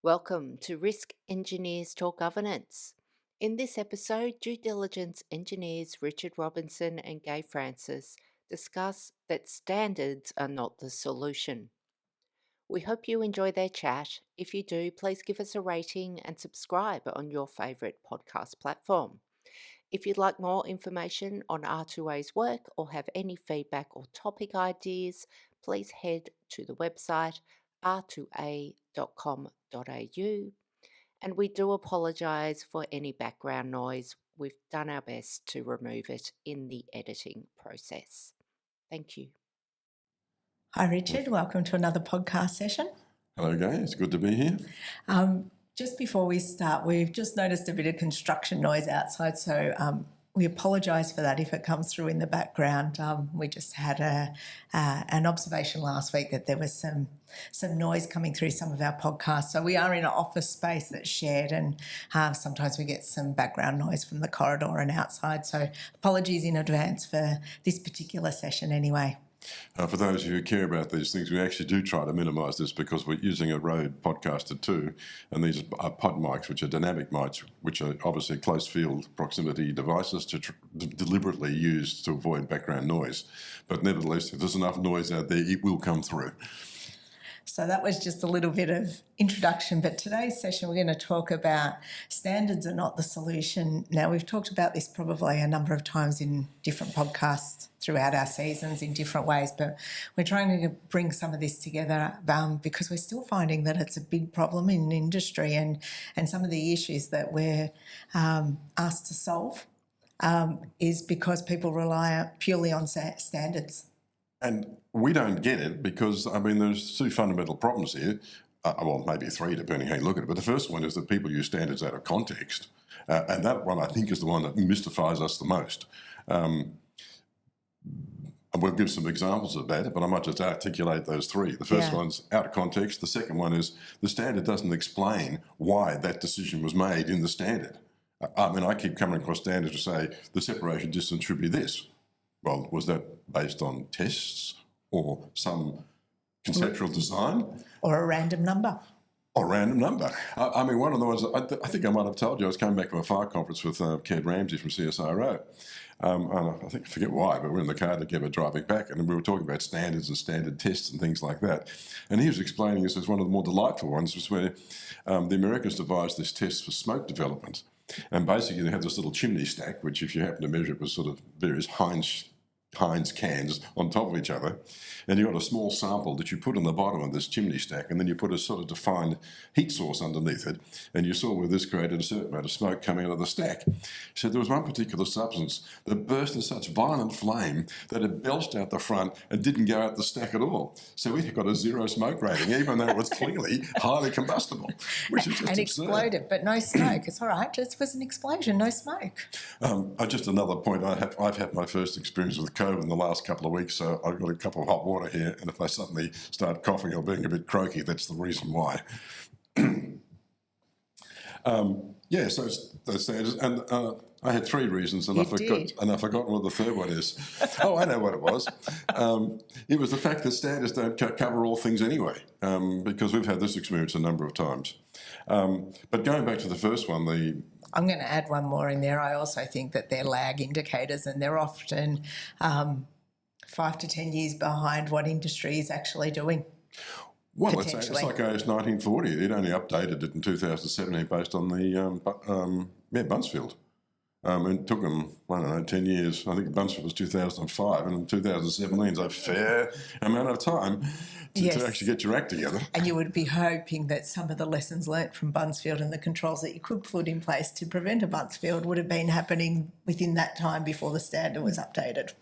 Welcome to Risk Engineers Talk Governance. In this episode, due diligence engineers Richard Robinson and Gaye Francis discuss that standards are not the solution. We hope you enjoy their chat. If you do, please give us a rating and subscribe on your favourite podcast platform. If you'd like more information on R2A's work or have any feedback or topic ideas, please head to the website r2a.com.au. And we do apologise for any background noise. We've done our best to remove it in the editing process. Thank you. Hi Richard, welcome to another podcast session. Hello Gaye, it's good to be here. Just before we start, we've just noticed a bit of construction noise outside, so we apologise for that if it comes through in the background. We just had an observation last week that there was some noise coming through some of our podcasts. So we are in an office space that's shared, and sometimes we get some background noise from the corridor and outside. So apologies in advance for this particular session anyway. For those of you who care about these things, we actually do try to minimise this because we're using a Rode Podcaster 2, and these are pod mics, which are dynamic mics, which are obviously close field proximity devices deliberately used to avoid background noise. But nevertheless, if there's enough noise out there, it will come through. So that was just a little bit of introduction, but today's session we're going to talk about standards are not the solution. Now, we've talked about this probably a number of times in different podcasts throughout our seasons in different ways, but we're trying to bring some of this together because we're still finding that it's a big problem in industry, and some of the issues that we're asked to solve is because people rely purely on standards. And we don't get it because, there's two fundamental problems here. Well, maybe three, depending how you look at it. But the first one is that people use standards out of context. And that one, I think, is the one that mystifies us the most. And we'll give some examples of that, but I might just articulate those three. The first one's out of context. The second one is the standard doesn't explain why that decision was made in the standard. I keep coming across standards to say the separation distance should be this. Well, was that based on tests or some conceptual design? Or a random number. One of the ones, I think I might have told you, I was coming back from a fire conference with Ked Ramsey from CSIRO. I forget why, but we're in the car together driving back, and we were talking about standards and standard tests and things like that. And he was explaining this as one of the more delightful ones, was where the Americans devised this test for smoke development. And basically they had this little chimney stack, which if you happen to measure it was sort of various Heinz cans on top of each other, and you got a small sample that you put on the bottom of this chimney stack, and then you put a sort of defined heat source underneath it, and you saw where this created a certain amount of smoke coming out of the stack. So there was one particular substance that burst in such violent flame that it belched out the front and didn't go out the stack at all. So we got a 0 smoke rating, even though it was clearly highly combustible, which is just and absurd. Exploded, but no smoke. It's all right, just was an explosion, no smoke. Just another point, I've had my first experience with COVID in the last couple of weeks, so I've got a cup of hot water here, and if I suddenly start coughing or being a bit croaky, that's the reason why. So those standards, and I had three reasons, and I forgot what the third one is. Oh, I know what it was. It was the fact that standards don't cover all things anyway, because we've had this experience a number of times. But going back to the first one, I'm going to add one more in there. I also think that they're lag indicators, and they're often 5 to 10 years behind what industry is actually doing. Well, it's like AS1940. It only updated it in 2017 based on the Buncefield. It took them, 10 years. I think Buncefield was 2005, and in 2017 is a fair amount of time to actually get your act together. And you would be hoping that some of the lessons learnt from Buncefield and the controls that you could put in place to prevent a Buncefield would have been happening within that time before the standard was updated.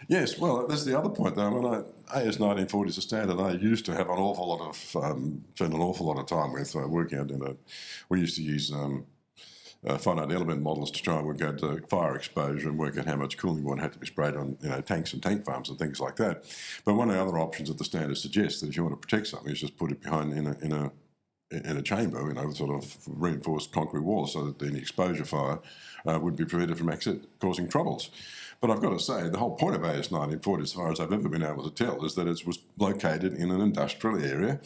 Yes, well, that's the other point, though. AS1940 is a standard I used to have spend an awful lot of time with working out we used to use finite element models to try and work out fire exposure and work out how much cooling water had to be sprayed on tanks and tank farms and things like that. But one of the other options that the standard suggests that if you want to protect something is just put it behind in a chamber, with sort of reinforced concrete walls so that any exposure fire would be prevented from causing troubles. But I've got to say, the whole point of AS1940, as far as I've ever been able to tell, is that it was located in an industrial area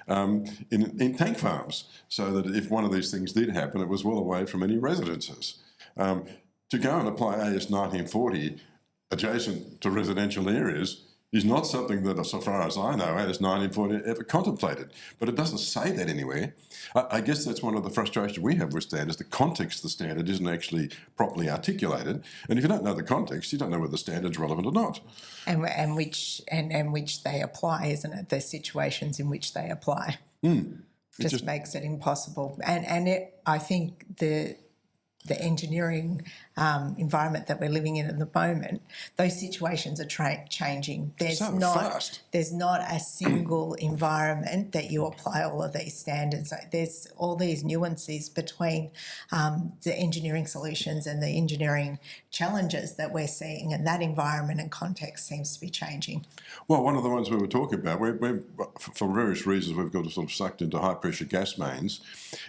in tank farms, so that if one of these things did happen, it was well away from any residences. To go and apply AS1940 adjacent to residential areas is not something that, so far as I know, AS1940 ever contemplated. But it doesn't say that anywhere. I guess that's one of the frustrations we have with standards. The context of the standard isn't actually properly articulated. And if you don't know the context, you don't know whether the standard's relevant or not. And which they apply, isn't it? The situations in which they apply. Just makes it impossible. I think the engineering environment that we're living in at the moment, those situations are changing. There's not a single environment that you apply all of these standards. There's all these nuances between the engineering solutions and the engineering challenges that we're seeing, and that environment and context seems to be changing. Well, one of the ones we were talking about, for various reasons, we've got sort of sucked into high-pressure gas mains.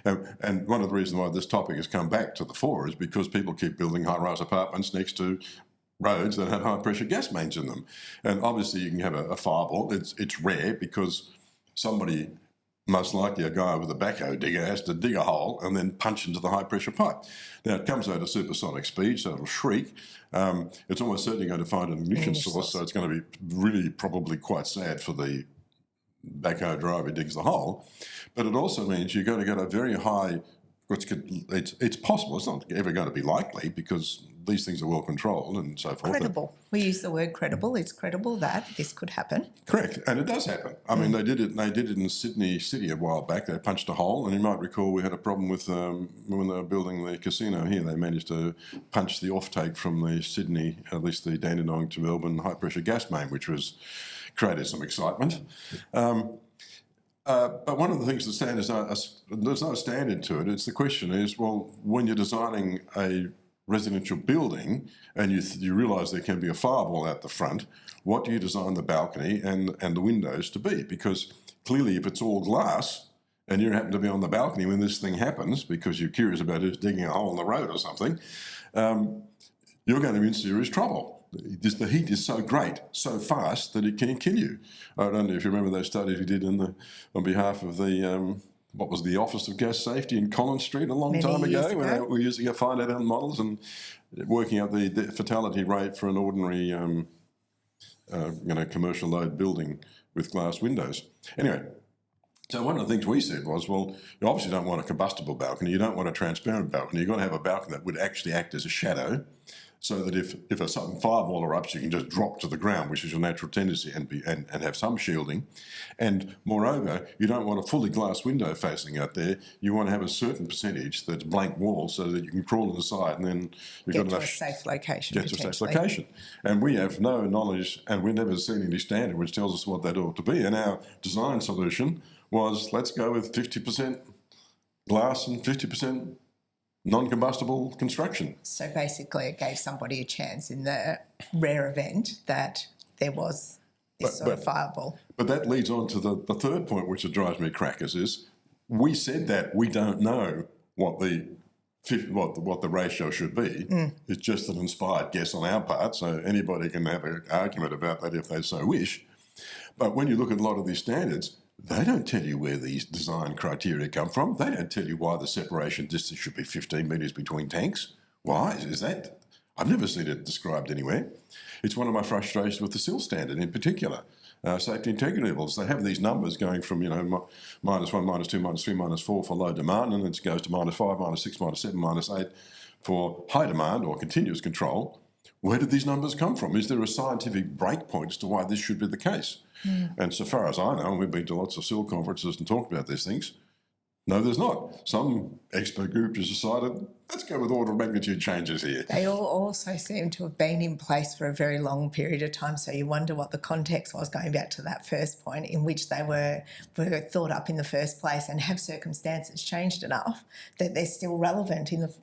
And one of the reasons why this topic has come back to the fore is because people keep building high-rise apartments next to roads that have high-pressure gas mains in them. And obviously you can have a fireball. It's rare because somebody, most likely a guy with a backhoe digger, has to dig a hole and then punch into the high-pressure pipe. Now, it comes out at supersonic speed, so it'll shriek. It's almost certainly going to find an ignition source, so it's going to be really probably quite sad for the backhoe driver who digs the hole. But it also means you're going to get a very high... It's possible. It's not ever going to be likely because these things are well controlled and so forth. Credible. We use the word credible. It's credible that this could happen. Correct, and it does happen. I mean, they did it in Sydney City a while back. They punched a hole, and you might recall we had a problem with when they were building the casino here. They managed to punch the offtake from the Sydney, at least the Dandenong to Melbourne high pressure gas main, which created some excitement. But one of the things the standards are, there's no standard to it. It's the question is, well, when you're designing a residential building and you realise there can be a firewall out the front, what do you design the balcony and the windows to be? Because clearly if it's all glass and you happen to be on the balcony when this thing happens because you're curious about who's digging a hole in the road or something, you're going to be in serious trouble. The heat is so great, so fast that it can kill you. I don't know if you remember those studies we did on behalf of the what was the Office of Gas Safety in Collins Street a long time ago, when they were using a finite element models and working out the fatality rate for an ordinary commercial load building with glass windows. Anyway, so one of the things we said was, well, you obviously don't want a combustible balcony, you don't want a transparent balcony, you've got to have a balcony that would actually act as a shadow, so that if a sudden fireball erupts, you can just drop to the ground, which is your natural tendency, and have some shielding. And moreover, you don't want a fully glass window facing out there. You want to have a certain percentage that's blank wall so that you can crawl inside and then you've got enough... Get to a safe location. Get to a safe location. And we have no knowledge, and we've never seen any standard which tells us what that ought to be. And our design solution was, let's go with 50% glass and 50% non-combustible construction. So basically it gave somebody a chance in the rare event that there was this sort of fireball. But that leads on to the third point, which drives me crackers, is we said that we don't know what the ratio should be. It's just an inspired guess on our part, so anybody can have an argument about that if they so wish. But when you look at a lot of these standards, they don't tell you where these design criteria come from. They don't tell you why the separation distance should be 15 metres between tanks. Why is that? I've never seen it described anywhere. It's one of my frustrations with the SIL standard in particular. Safety integrity levels, they have these numbers going from, -1, -2, -3, -4 for low demand, and it goes to -5, -6, -7, -8 for high demand or continuous control. Where did these numbers come from? Is there a scientific breakpoint as to why this should be the case? And so far as I know, and we've been to lots of SIL conferences and talked about these things, no, there's not. Some expert group has decided, let's go with order of magnitude changes here. They all also seem to have been in place for a very long period of time, so you wonder what the context was, going back to that first point, in which they were thought up in the first place, and have circumstances changed enough that they're still relevant in the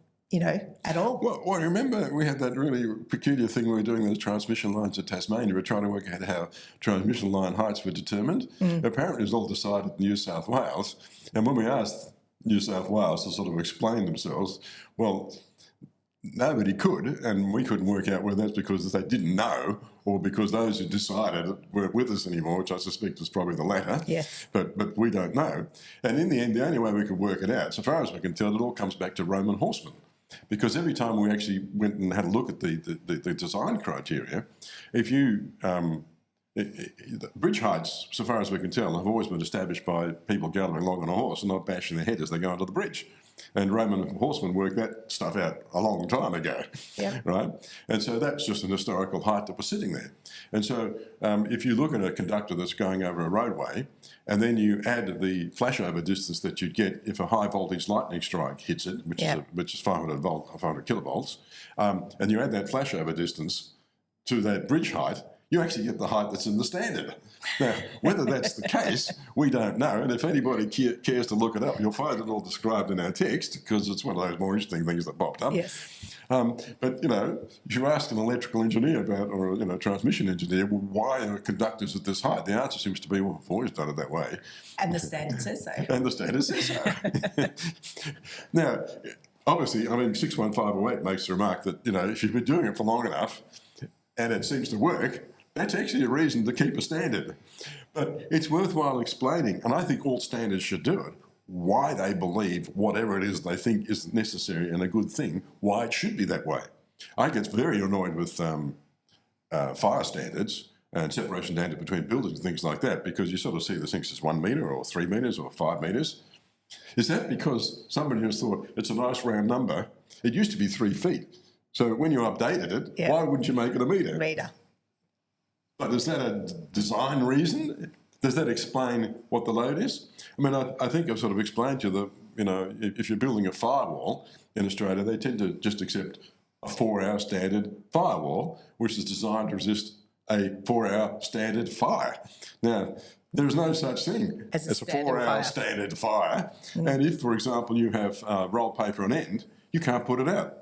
at all. Well, remember we had that really peculiar thing when we were doing those transmission lines at Tasmania. We were trying to work out how transmission line heights were determined. Apparently it was all decided in New South Wales. And when we asked New South Wales to sort of explain themselves, well, nobody could, and we couldn't work out whether that's because they didn't know or because those who decided weren't with us anymore, which I suspect is probably the latter. Yes. But we don't know. And in the end, the only way we could work it out, so far as we can tell, it all comes back to Roman horsemen. Because every time we actually went and had a look at the design criteria, if you bridge heights, so far as we can tell, have always been established by people galloping along on a horse and not bashing their head as they go onto the bridge. And Roman horsemen worked that stuff out a long time ago, right? And so that's just an historical height that was sitting there. And so if you look at a conductor that's going over a roadway, and then you add the flashover distance that you'd get if a high voltage lightning strike hits it, which is 500 kilovolts, and you add that flashover distance to that bridge height, you actually get the height that's in the standard. Now, whether that's the case, we don't know. And if anybody cares to look it up, you'll find it all described in our text, because it's one of those more interesting things that popped up. Yes. But, if you ask an electrical engineer or a transmission engineer, well, why are conductors at this height? The answer seems to be, well, we've always done it that way. And the standard says so. And the standard says so. Now, obviously, 61508 makes the remark that, if you've been doing it for long enough and it seems to work, that's actually a reason to keep a standard. But it's worthwhile explaining, and I think all standards should do it, why they believe whatever it is they think is necessary and a good thing, why it should be that way. I get very annoyed with fire standards and separation standard between buildings and things like that, because you sort of see the things as 1 metre or 3 metres or 5 metres. Is that because somebody has thought it's a nice round number? It used to be 3 feet. So when you updated it, why wouldn't you make it a metre? But is that a design reason? Does that explain what the load is? I think I've sort of explained to you that, if you're building a firewall in Australia, they tend to just accept a 4-hour standard firewall, which is designed to resist a 4-hour standard fire. Now, there's no such thing as a 4-hour standard fire. And if, for example, you have roll paper on end, you can't put it out.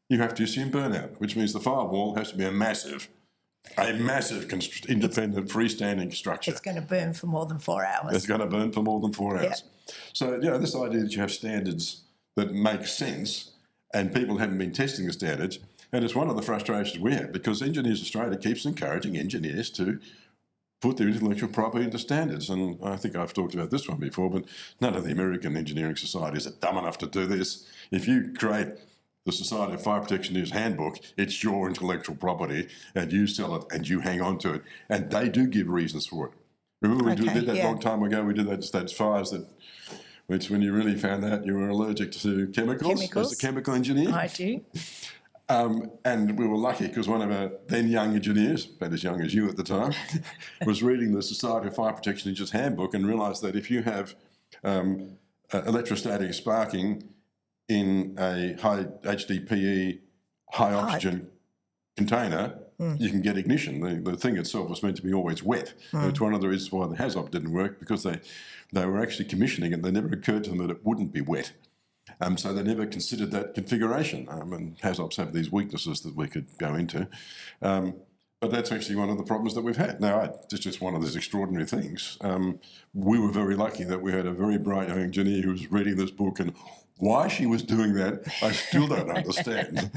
You have to assume burnout, which means the firewall has to be a massive independent freestanding structure. It's going to burn for more than 4 hours. It's going to burn for more than 4 hours. So, this idea that you have standards that make sense and people haven't been testing the standards, and it's one of the frustrations we have, because Engineers Australia keeps encouraging engineers to put their intellectual property into standards. And I think I've talked about this one before, but none of the American engineering societies are dumb enough to do this. If you create the Society of Fire Protection Engineers Handbook, it's your intellectual property, and you sell it and you hang on to it. And they do give reasons for it. Remember we did that a long time ago? We did those fires which when you really found out you were allergic to chemicals as a chemical engineer. I do. And we were lucky because one of our then young engineers, about as young as you at the time, was reading the Society of Fire Protection Engineers Handbook and realised that if you have electrostatic sparking in a high HDPE, high oxygen container, you can get ignition. The thing itself was meant to be always wet. It's one of the reasons why the HAZOP didn't work, because they were actually commissioning it. They never occurred to them that it wouldn't be wet. So they never considered that configuration. And HAZOPs have these weaknesses that we could go into. But that's actually one of the problems that we've had. Now, it's just one of those extraordinary things. We were very lucky that we had a very bright young engineer who was reading this book, and why she was doing that, I still don't understand.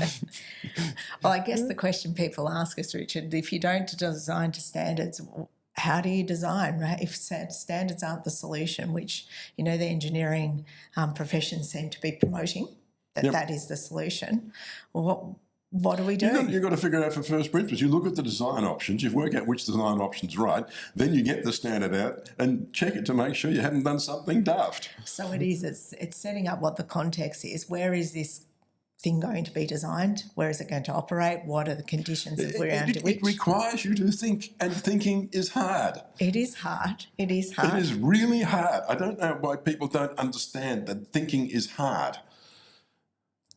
Well, I guess the question people ask us, Richard, if you don't design to standards, how do you design, right? If standards aren't the solution, which, the engineering professions seem to be promoting, that is the solution, what do we do? You've got to figure out for first principles. You look at the design options, you work out which design option's right, then you get the standard out and check it to make sure you haven't done something daft. So it's setting up what the context is. Where is this thing going to be designed? Where is it going to operate? What are the conditions that we're under which? It requires you to think, and thinking is hard. It is hard. It is It is really hard. I don't know why people don't understand that thinking is hard.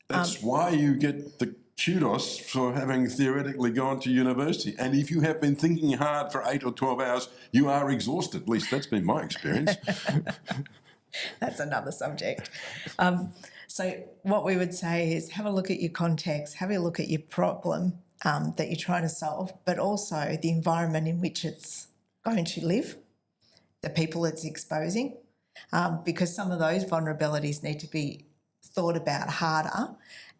That's why you get the kudos for having theoretically gone to university. And if you have been thinking hard for 8 or 12 hours, you are exhausted. At least that's been my experience. That's another subject. So what we would say is have a look at your context, have a look at your problem that you're trying to solve, but also the environment in which it's going to live, the people it's exposing, because some of those vulnerabilities need to be thought about harder,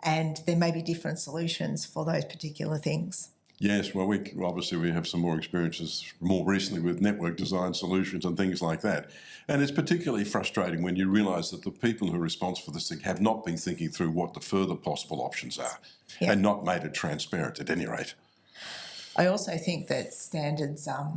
and there may be different solutions for those particular things. Yes, well, obviously we have some more experiences more recently with network design solutions and things like that. And it's particularly frustrating when you realise that the people who are responsible for this thing have not been thinking through what the further possible options are Yeah. and not made it transparent at any rate. I also think that standards are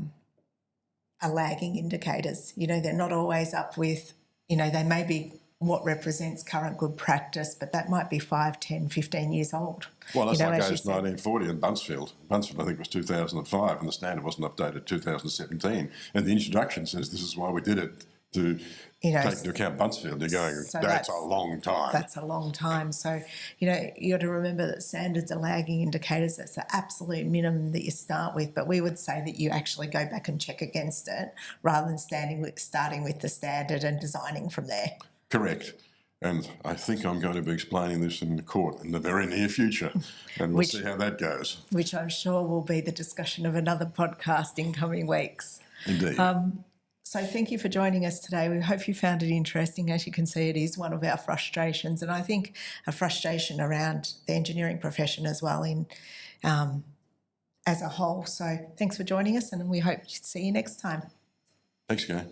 lagging indicators. They're not always up with, they may be what represents current good practice, but that might be 5, 10, 15 years old. Well, that's like as you said. AS1940 and Buncefield. Buncefield, I think, was 2005, and the standard wasn't updated 2017. And the introduction says this is why we did it, to take into account Buncefield. You're going, So that's a long time. That's a long time. So, you got to remember that standards are lagging indicators. That's the absolute minimum that you start with. But we would say that you actually go back and check against it rather than starting with the standard and designing from there. Correct. And I think I'm going to be explaining this in the court in the very near future, and we'll see how that goes. Which I'm sure will be the discussion of another podcast in coming weeks. Indeed. So thank you for joining us today. We hope you found it interesting. As you can see, it is one of our frustrations, and I think a frustration around the engineering profession as well as a whole. So thanks for joining us, and we hope to see you next time. Thanks, Gaye.